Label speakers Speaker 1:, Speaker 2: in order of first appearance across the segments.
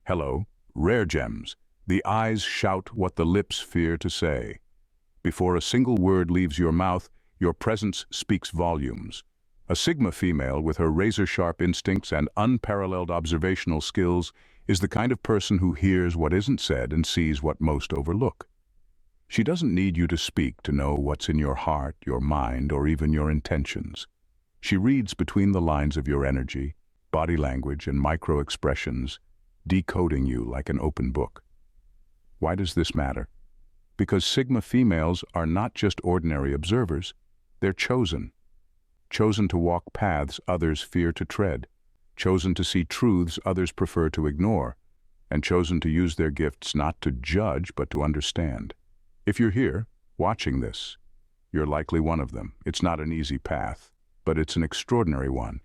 Speaker 1: Hello, rare gems. The eyes shout what the lips fear to say. Before a single word leaves your mouth, your presence speaks volumes. A Sigma female with her razor-sharp instincts and unparalleled observational skills is the kind of person who hears what isn't said and sees what most overlook. She doesn't need you to speak to know what's in your heart, your mind, or even your intentions. She reads between the lines of your energy, body language, and micro-expressions, decoding you like an open book. Why does this matter? Because Sigma females are not just ordinary observers, they're chosen. Chosen to walk paths others fear to tread, chosen to see truths others prefer to ignore, and chosen to use their gifts not to judge but to understand. If you're here, watching this, you're likely one of them. It's not an easy path, but it's an extraordinary one.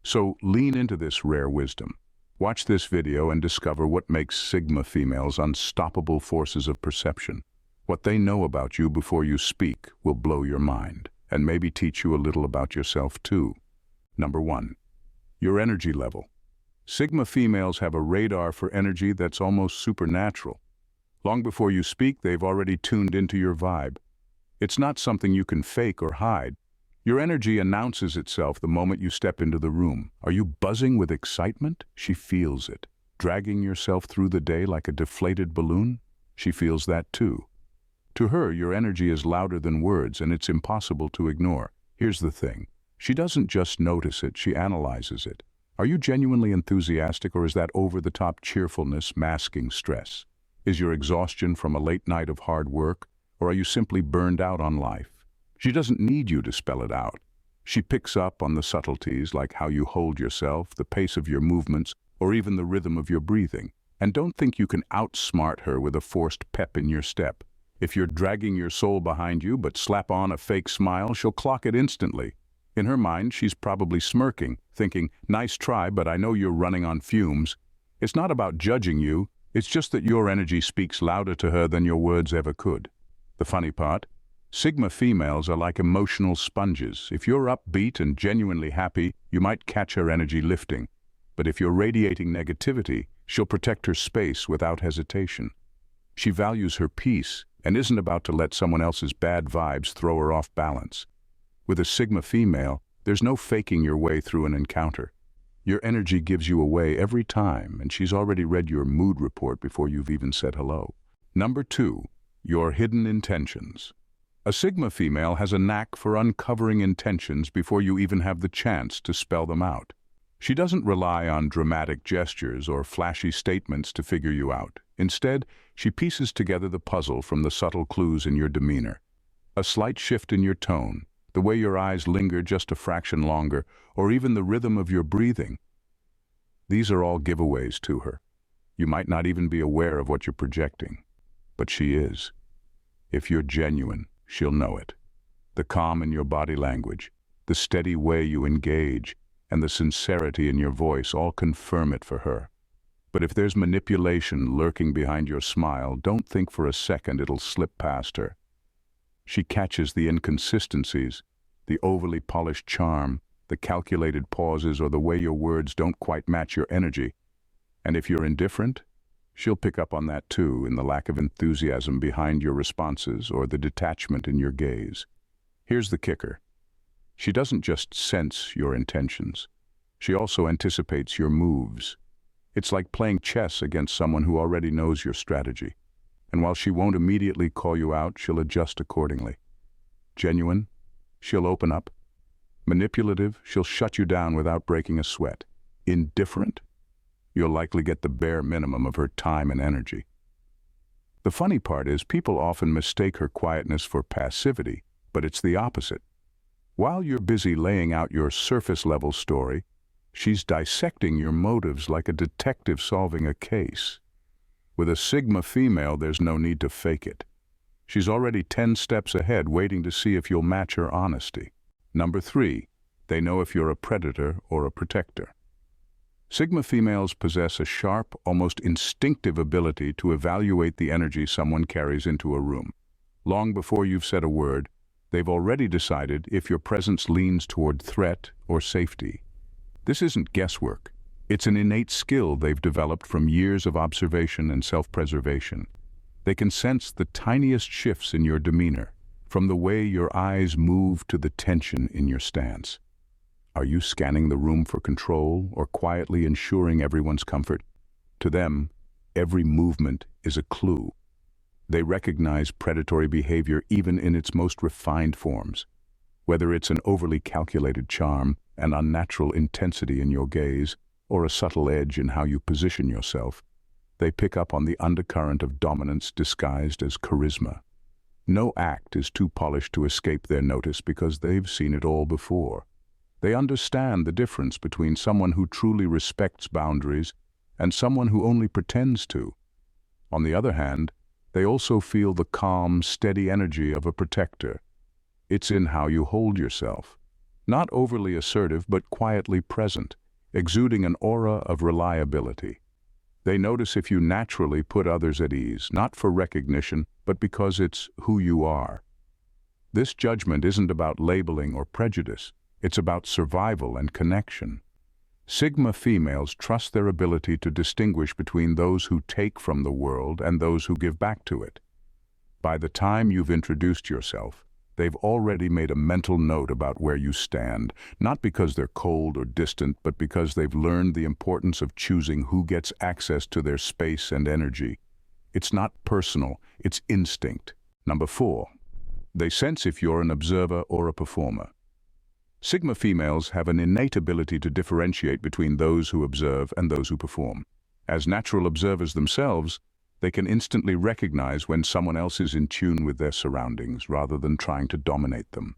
Speaker 1: So lean into this rare wisdom. Watch this video and discover what makes Sigma females unstoppable forces of perception. What they know about you before you speak will blow your mind, and maybe teach you a little about yourself too. Number 1. Your energy level. Sigma females have a radar for energy that's almost supernatural. Long before you speak, they've already tuned into your vibe. It's not something you can fake or hide. Your energy announces itself the moment you step into the room. Are you buzzing with excitement? She feels it. Dragging yourself through the day like a deflated balloon? She feels that too. To her, your energy is louder than words, and it's impossible to ignore. Here's the thing. She doesn't just notice it, she analyzes it. Are you genuinely enthusiastic, or is that over-the-top cheerfulness masking stress? Is your exhaustion from a late night of hard work, or are you simply burned out on life? She doesn't need you to spell it out. She picks up on the subtleties like how you hold yourself, the pace of your movements, or even the rhythm of your breathing. And don't think you can outsmart her with a forced pep in your step. If you're dragging your soul behind you but slap on a fake smile, she'll clock it instantly. In her mind, she's probably smirking, thinking, nice try, but I know you're running on fumes. It's not about judging you, it's just that your energy speaks louder to her than your words ever could. The funny part? Sigma females are like emotional sponges. If you're upbeat and genuinely happy, you might catch her energy lifting. But if you're radiating negativity, she'll protect her space without hesitation. She values her peace and isn't about to let someone else's bad vibes throw her off balance. With a Sigma female, there's no faking your way through an encounter. Your energy gives you away every time, and she's already read your mood report before you've even said hello. Number 2, your hidden intentions. A Sigma female has a knack for uncovering intentions before you even have the chance to spell them out. She doesn't rely on dramatic gestures or flashy statements to figure you out. Instead, she pieces together the puzzle from the subtle clues in your demeanor. A slight shift in your tone, the way your eyes linger just a fraction longer, or even the rhythm of your breathing. These are all giveaways to her. You might not even be aware of what you're projecting, but she is. If you're genuine, she'll know it. The calm in your body language, the steady way you engage, and the sincerity in your voice all confirm it for her. But if there's manipulation lurking behind your smile, don't think for a second it'll slip past her. She catches the inconsistencies, the overly polished charm, the calculated pauses, or the way your words don't quite match your energy. And if you're indifferent, she'll pick up on that too, in the lack of enthusiasm behind your responses or the detachment in your gaze. Here's the kicker. She doesn't just sense your intentions. She also anticipates your moves. It's like playing chess against someone who already knows your strategy. And while she won't immediately call you out, she'll adjust accordingly. Genuine, she'll open up. Manipulative, she'll shut you down without breaking a sweat. Indifferent, you'll likely get the bare minimum of her time and energy. The funny part is, people often mistake her quietness for passivity, but it's the opposite. While you're busy laying out your surface-level story, she's dissecting your motives like a detective solving a case. With a Sigma female, there's no need to fake it. She's already 10 steps ahead, waiting to see if you'll match her honesty. Number 3, they know if you're a predator or a protector. Sigma females possess a sharp, almost instinctive ability to evaluate the energy someone carries into a room. Long before you've said a word, they've already decided if your presence leans toward threat or safety. This isn't guesswork. It's an innate skill they've developed from years of observation and self-preservation. They can sense the tiniest shifts in your demeanor, from the way your eyes move to the tension in your stance. Are you scanning the room for control or quietly ensuring everyone's comfort? To them, every movement is a clue. They recognize predatory behavior even in its most refined forms. Whether it's an overly calculated charm, an unnatural intensity in your gaze, or a subtle edge in how you position yourself, they pick up on the undercurrent of dominance disguised as charisma. No act is too polished to escape their notice because they've seen it all before. They understand the difference between someone who truly respects boundaries and someone who only pretends to. On the other hand, they also feel the calm, steady energy of a protector. It's in how you hold yourself. Not overly assertive, but quietly present, exuding an aura of reliability. They notice if you naturally put others at ease, not for recognition, but because it's who you are. This judgment isn't about labeling or prejudice. It's about survival and connection. Sigma females trust their ability to distinguish between those who take from the world and those who give back to it. By the time you've introduced yourself, they've already made a mental note about where you stand, not because they're cold or distant, but because they've learned the importance of choosing who gets access to their space and energy. It's not personal, it's instinct. Number 4, they sense if you're an observer or a performer. Sigma females have an innate ability to differentiate between those who observe and those who perform. As natural observers themselves, they can instantly recognize when someone else is in tune with their surroundings rather than trying to dominate them.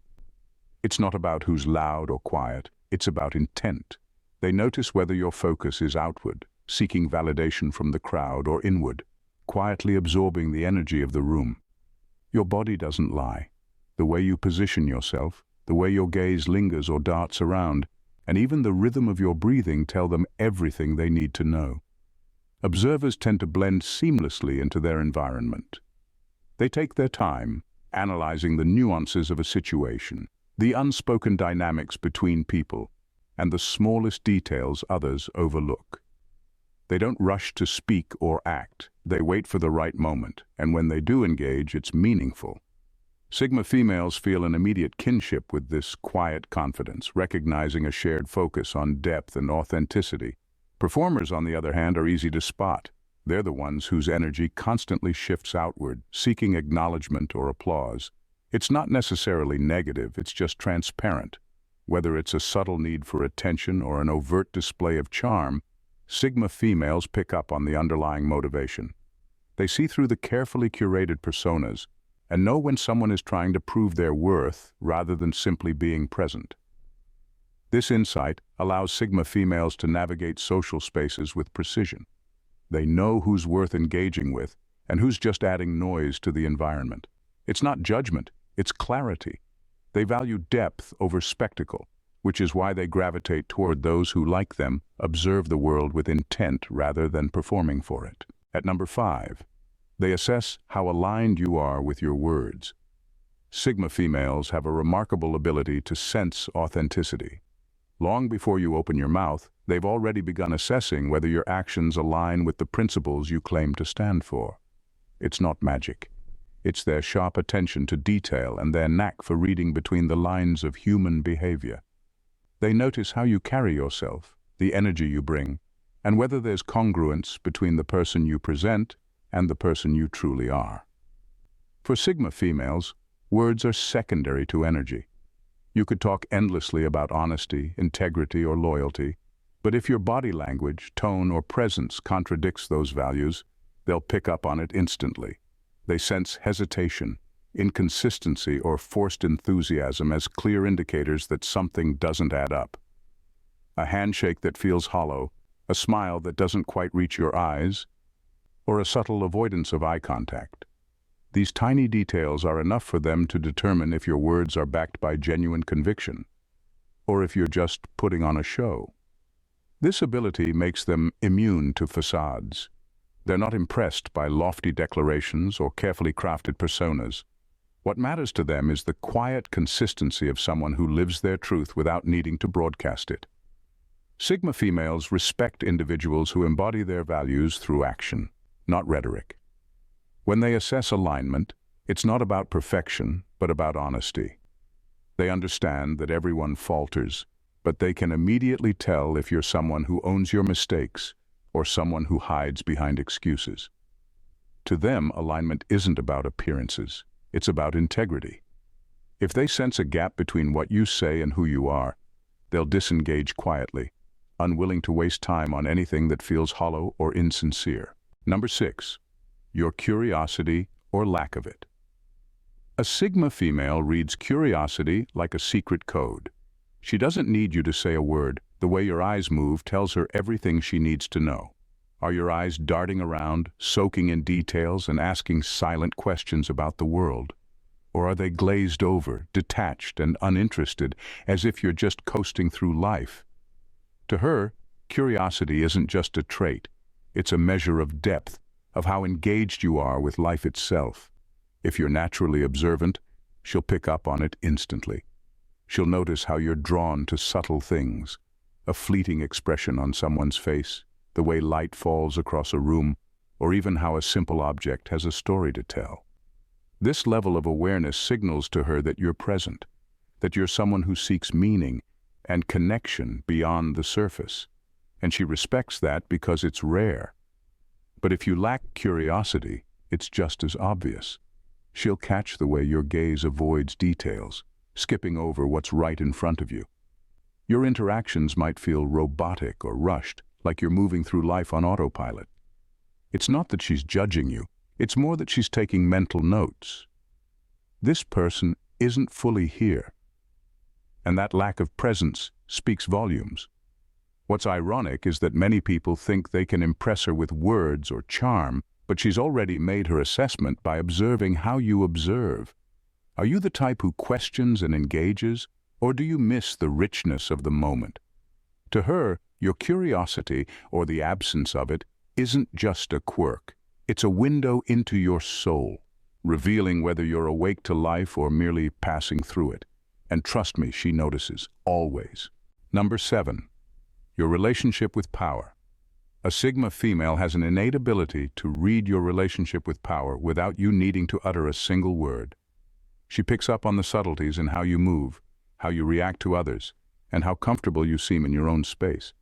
Speaker 1: It's not about who's loud or quiet, it's about intent. They notice whether your focus is outward, seeking validation from the crowd, or inward, quietly absorbing the energy of the room. Your body doesn't lie. The way you position yourself, the way your gaze lingers or darts around, and even the rhythm of your breathing tell them everything they need to know. Observers tend to blend seamlessly into their environment. They take their time, analyzing the nuances of a situation, the unspoken dynamics between people, and the smallest details others overlook. They don't rush to speak or act. They wait for the right moment, and when they do engage, it's meaningful. Sigma females feel an immediate kinship with this quiet confidence, recognizing a shared focus on depth and authenticity. Performers, on the other hand, are easy to spot. They're the ones whose energy constantly shifts outward, seeking acknowledgement or applause. It's not necessarily negative, it's just transparent. Whether it's a subtle need for attention or an overt display of charm, Sigma females pick up on the underlying motivation. They see through the carefully curated personas and know when someone is trying to prove their worth rather than simply being present. This insight allows Sigma females to navigate social spaces with precision. They know who's worth engaging with and who's just adding noise to the environment. It's not judgment, it's clarity. They value depth over spectacle, which is why they gravitate toward those who, like them, observe the world with intent rather than performing for it. At number 5, they assess how aligned you are with your words. Sigma females have a remarkable ability to sense authenticity. Long before you open your mouth, they've already begun assessing whether your actions align with the principles you claim to stand for. It's not magic. It's their sharp attention to detail and their knack for reading between the lines of human behavior. They notice how you carry yourself, the energy you bring, and whether there's congruence between the person you present and the person you truly are. For Sigma females, words are secondary to energy. You could talk endlessly about honesty, integrity, or loyalty, but if your body language, tone, or presence contradicts those values, they'll pick up on it instantly. They sense hesitation, inconsistency, or forced enthusiasm as clear indicators that something doesn't add up. A handshake that feels hollow, a smile that doesn't quite reach your eyes, or a subtle avoidance of eye contact. These tiny details are enough for them to determine if your words are backed by genuine conviction, or if you're just putting on a show. This ability makes them immune to facades. They're not impressed by lofty declarations or carefully crafted personas. What matters to them is the quiet consistency of someone who lives their truth without needing to broadcast it. Sigma females respect individuals who embody their values through action, not rhetoric. When they assess alignment, it's not about perfection, but about honesty. They understand that everyone falters, but they can immediately tell if you're someone who owns your mistakes or someone who hides behind excuses. To them, alignment isn't about appearances. It's about integrity. If they sense a gap between what you say and who you are, they'll disengage quietly, unwilling to waste time on anything that feels hollow or insincere. Number 6. Your curiosity or lack of it. A Sigma female reads curiosity like a secret code. She doesn't need you to say a word. The way your eyes move tells her everything she needs to know. Are your eyes darting around, soaking in details and asking silent questions about the world? Or are they glazed over, detached and uninterested, as if you're just coasting through life? To her, curiosity isn't just a trait. It's a measure of depth, of how engaged you are with life itself. If you're naturally observant, she'll pick up on it instantly. She'll notice how you're drawn to subtle things, a fleeting expression on someone's face, the way light falls across a room, or even how a simple object has a story to tell. This level of awareness signals to her that you're present, that you're someone who seeks meaning and connection beyond the surface, and she respects that because it's rare. But if you lack curiosity, it's just as obvious. She'll catch the way your gaze avoids details, skipping over what's right in front of you. Your interactions might feel robotic or rushed, like you're moving through life on autopilot. It's not that she's judging you, it's more that she's taking mental notes. This person isn't fully here, and that lack of presence speaks volumes. What's ironic is that many people think they can impress her with words or charm, but she's already made her assessment by observing how you observe. Are you the type who questions and engages, or do you miss the richness of the moment? To her, your curiosity, or the absence of it, isn't just a quirk. It's a window into your soul, revealing whether you're awake to life or merely passing through it. And trust me, she notices, always. Number 7. Your relationship with power. A Sigma female has an innate ability to read your relationship with power without you needing to utter a single word. She picks up on the subtleties in how you move, how you react to others, and how comfortable you seem in your own space.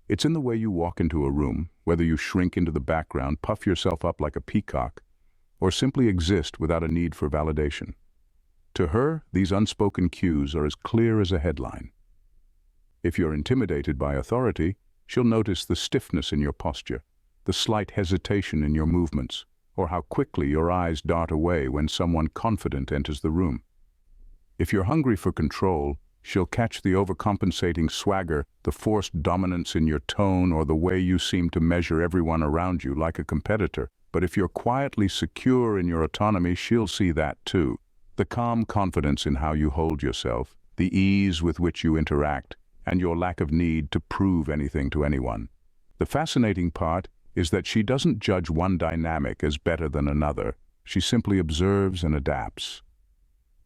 Speaker 1: It's in the way you walk into a room, whether you shrink into the background, puff yourself up like a peacock, or simply exist without a need for validation. To her, these unspoken cues are as clear as a headline. If you're intimidated by authority, she'll notice the stiffness in your posture, the slight hesitation in your movements, or how quickly your eyes dart away when someone confident enters the room. If you're hungry for control, she'll catch the overcompensating swagger, the forced dominance in your tone, or the way you seem to measure everyone around you like a competitor. But if you're quietly secure in your autonomy, she'll see that too. The calm confidence in how you hold yourself, the ease with which you interact, and your lack of need to prove anything to anyone. The fascinating part is that she doesn't judge one dynamic as better than another. She simply observes and adapts.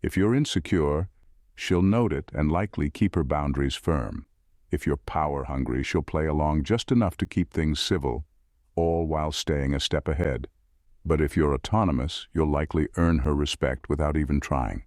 Speaker 1: If you're insecure, she'll note it and likely keep her boundaries firm. If you're power-hungry, she'll play along just enough to keep things civil, all while staying a step ahead. But if you're autonomous, you'll likely earn her respect without even trying.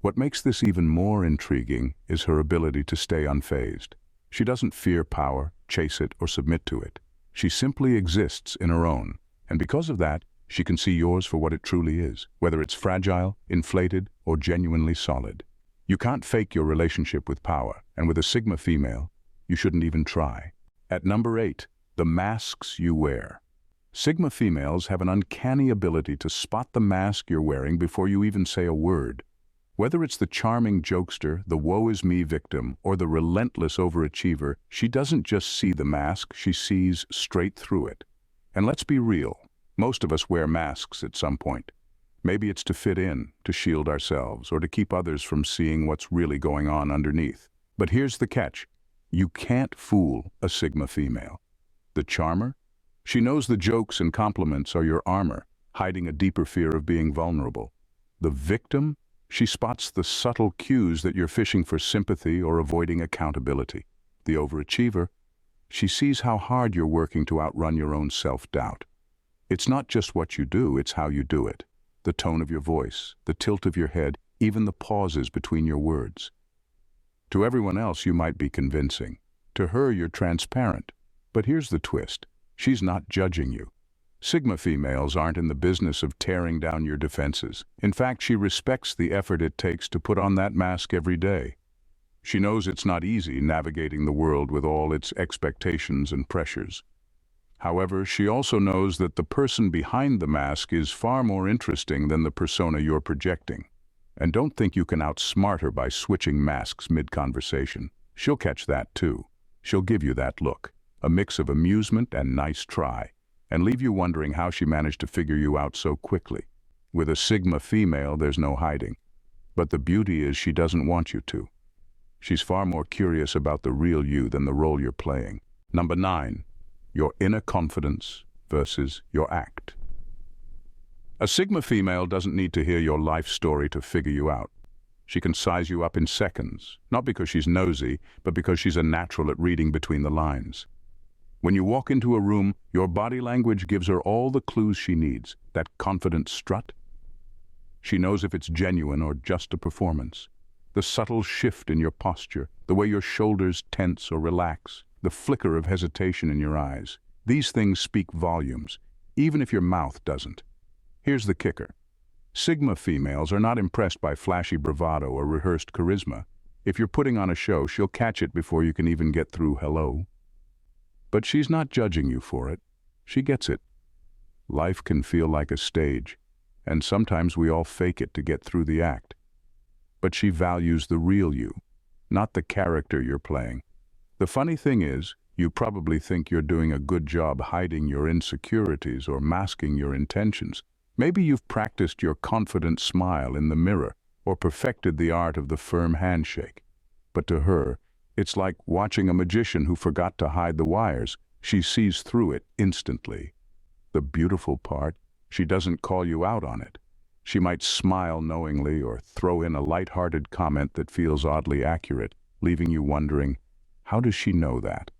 Speaker 1: What makes this even more intriguing is her ability to stay unfazed. She doesn't fear power, chase it, or submit to it. She simply exists in her own, and because of that, she can see yours for what it truly is, whether it's fragile, inflated, or genuinely solid. You can't fake your relationship with power, and with a Sigma female, you shouldn't even try. At number 8, the masks you wear. Sigma females have an uncanny ability to spot the mask you're wearing before you even say a word. Whether it's the charming jokester, the woe-is-me victim, or the relentless overachiever, she doesn't just see the mask, she sees straight through it. And let's be real, most of us wear masks at some point. Maybe it's to fit in, to shield ourselves, or to keep others from seeing what's really going on underneath. But here's the catch. You can't fool a Sigma female. The charmer? She knows the jokes and compliments are your armor, hiding a deeper fear of being vulnerable. The victim? She spots the subtle cues that you're fishing for sympathy or avoiding accountability. the overachiever. She sees how hard you're working to outrun your own self-doubt. It's not just what you do, it's how you do it. The tone of your voice, the tilt of your head, even the pauses between your words. To everyone else, you might be convincing. To her, you're transparent. But here's the twist. She's not judging you. Sigma females aren't in the business of tearing down your defenses. In fact, she respects the effort it takes to put on that mask every day. She knows it's not easy navigating the world with all its expectations and pressures. However, she also knows that the person behind the mask is far more interesting than the persona you're projecting. And don't think you can outsmart her by switching masks mid-conversation. She'll catch that too. She'll give you that look, a mix of amusement and nice try, and leave you wondering how she managed to figure you out so quickly. With a Sigma female, there's no hiding. But the beauty is she doesn't want you to. She's far more curious about the real you than the role you're playing. Number 9, your inner confidence versus your act. A Sigma female doesn't need to hear your life story to figure you out. She can size you up in seconds, not because she's nosy, but because she's a natural at reading between the lines. When you walk into a room, your body language gives her all the clues she needs. That confident strut. She knows if it's genuine or just a performance. The subtle shift in your posture, the way your shoulders tense or relax, the flicker of hesitation in your eyes. These things speak volumes, even if your mouth doesn't. Here's the kicker. Sigma females are not impressed by flashy bravado or rehearsed charisma. If you're putting on a show, she'll catch it before you can even get through hello. But she's not judging you for it. She gets it. Life can feel like a stage, and sometimes we all fake it to get through the act. But she values the real you, not the character you're playing. The funny thing is, you probably think you're doing a good job hiding your insecurities or masking your intentions. Maybe you've practiced your confident smile in the mirror or perfected the art of the firm handshake. But to her, it's like watching a magician who forgot to hide the wires. She sees through it instantly. The beautiful part, she doesn't call you out on it. She might smile knowingly or throw in a light-hearted comment that feels oddly accurate, leaving you wondering, how does she know that?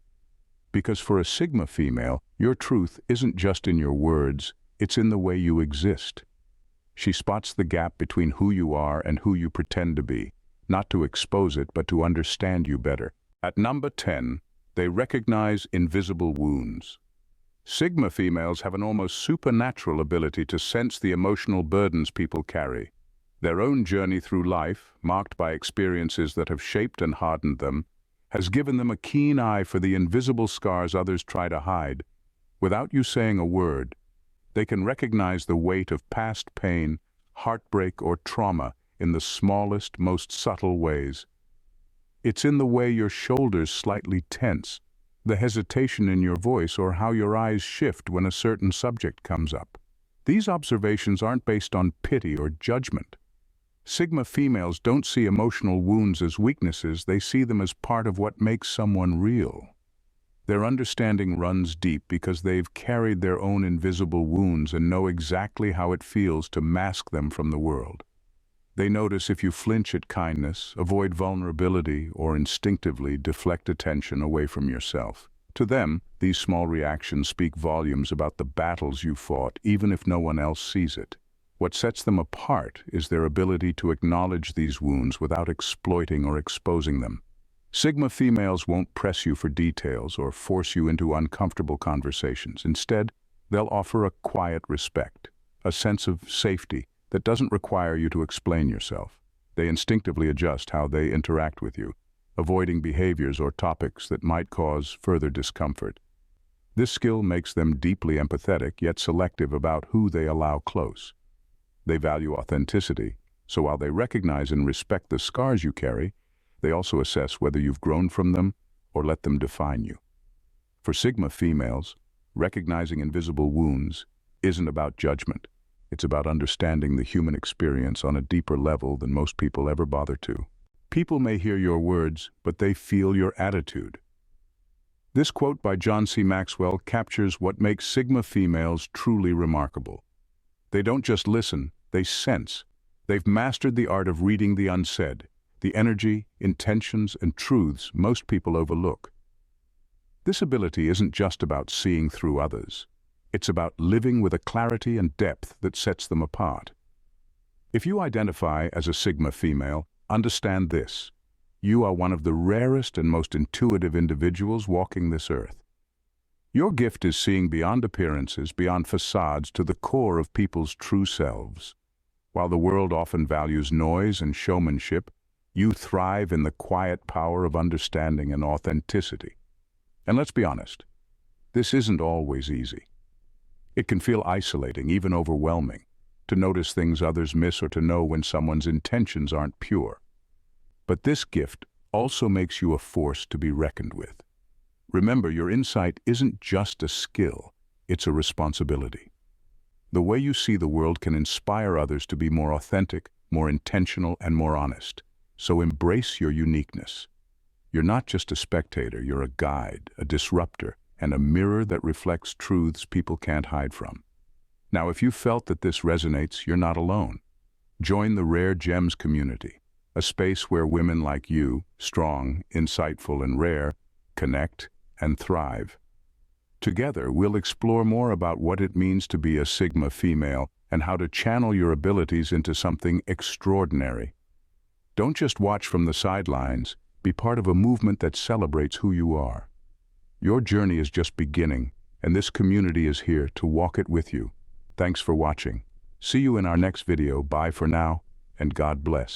Speaker 1: Because for a Sigma female, your truth isn't just in your words, it's in the way you exist. She spots the gap between who you are and who you pretend to be, not to expose it, but to understand you better. At number 10, they recognize invisible wounds. Sigma females have an almost supernatural ability to sense the emotional burdens people carry. Their own journey through life, marked by experiences that have shaped and hardened them, has given them a keen eye for the invisible scars others try to hide. Without you saying a word, they can recognize the weight of past pain, heartbreak, or trauma in the smallest, most subtle ways. It's in the way your shoulders slightly tense, the hesitation in your voice, or how your eyes shift when a certain subject comes up. These observations aren't based on pity or judgment. Sigma females don't see emotional wounds as weaknesses, they see them as part of what makes someone real. Their understanding runs deep because they've carried their own invisible wounds and know exactly how it feels to mask them from the world. They notice if you flinch at kindness, avoid vulnerability, or instinctively deflect attention away from yourself. To them, these small reactions speak volumes about the battles you fought, even if no one else sees it. What sets them apart is their ability to acknowledge these wounds without exploiting or exposing them. Sigma females won't press you for details or force you into uncomfortable conversations. Instead, they'll offer a quiet respect, a sense of safety that doesn't require you to explain yourself. They instinctively adjust how they interact with you, avoiding behaviors or topics that might cause further discomfort. This skill makes them deeply empathetic, yet selective about who they allow close. They value authenticity, so while they recognize and respect the scars you carry, they also assess whether you've grown from them or let them define you. For Sigma females, recognizing invisible wounds isn't about judgment. It's about understanding the human experience on a deeper level than most people ever bother to. People may hear your words, but they feel your attitude. This quote by John C. Maxwell captures what makes Sigma females truly remarkable. They don't just listen, they sense. They've mastered the art of reading the unsaid, the energy, intentions, and truths most people overlook. This ability isn't just about seeing through others. It's about living with a clarity and depth that sets them apart. If you identify as a Sigma female, understand this. You are one of the rarest and most intuitive individuals walking this earth. Your gift is seeing beyond appearances, beyond facades, to the core of people's true selves. While the world often values noise and showmanship, you thrive in the quiet power of understanding and authenticity. And let's be honest, this isn't always easy. It can feel isolating, even overwhelming, to notice things others miss or to know when someone's intentions aren't pure. But this gift also makes you a force to be reckoned with. Remember, your insight isn't just a skill, it's a responsibility. The way you see the world can inspire others to be more authentic, more intentional, and more honest. So embrace your uniqueness. You're not just a spectator, you're a guide, a disruptor, and a mirror that reflects truths people can't hide from. Now, if you felt that this resonates, you're not alone. Join the Rare Gems community, a space where women like you, strong, insightful, and rare, connect and thrive. Together, we'll explore more about what it means to be a Sigma female and how to channel your abilities into something extraordinary. Don't just watch from the sidelines, be part of a movement that celebrates who you are. Your journey is just beginning, and this community is here to walk it with you. Thanks for watching. See you in our next video. Bye for now, and God bless.